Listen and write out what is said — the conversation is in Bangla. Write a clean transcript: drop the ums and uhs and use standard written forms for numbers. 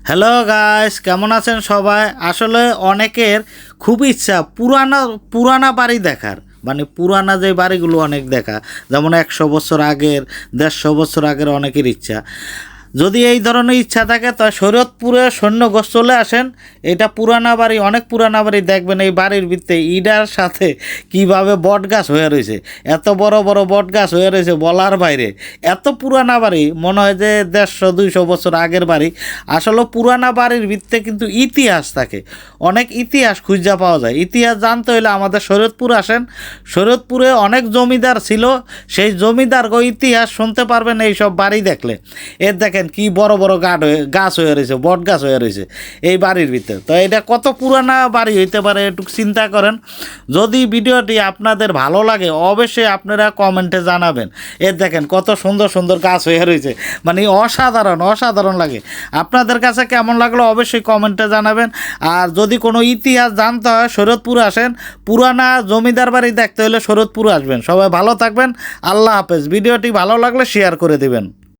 হ্যালো গাইস, কেমন আছেন সবাই? আসলে অনেকের খুব ইচ্ছা পুরানা পুরানা বাড়ি দেখার, মানে পুরানা যে বাড়িগুলো অনেক দেখা, যেমন 100 বছর আগের, 150 বছর আগের অনেকের ইচ্ছা। যদি এই ধরনের ইচ্ছা থাকে তো শরীয়তপুরে সৈন্যগঞ্জ চলে আসেন। এটা পুরানা বাড়ি, অনেক পুরানা বাড়ি দেখবেন। এই বাড়ির ভিতরে ইটার সাথে কিভাবে বট গাছ হয়ে রয়েছে, এত বড় বড় বট গাছ হয়ে রয়েছে বলার বাইরে। এত পুরানা বাড়ি, মনে হয় যে 150-200 বছর আগের বাড়ি। আসলে পুরানা বাড়ির ভিতরে কিন্তু ইতিহাস থাকে, অনেক ইতিহাস খুঁজে পাওয়া যায়। ইতিহাস জানতে হলে আমাদের শরীয়তপুর আসেন। শরীয়তপুরে অনেক জমিদার ছিল, সেই জমিদার ইতিহাস শুনতে পারবেন এইসব বাড়ি দেখলে। এর দেখেন কি বড় বড় গাছ হয়ে রয়েছে, বট গাছ হয়ে রয়েছে এই বাড়ির ভিতরে। তো এটা কত পুরানা বাড়ি হইতে পারে একটু চিন্তা করেন। যদি ভিডিওটি আপনাদের ভালো লাগে অবশ্যই আপনারা কমেন্টে জানাবেন। এর দেখেন কত সুন্দর সুন্দর গাছ হয়ে রয়েছে, মানে অসাধারণ অসাধারণ লাগে। আপনাদের কাছে কেমন লাগলো অবশ্যই কমেন্টে জানাবেন। আর যদি কোনো ইতিহাস জানতে হয় শরীয়তপুর আসেন, পুরানা জমিদার বাড়ি দেখতে হলে শরীয়তপুর আসবেন। সবাই ভালো থাকবেন, আল্লাহ হাফেজ। ভিডিওটি ভালো লাগলে শেয়ার করে দিবেন।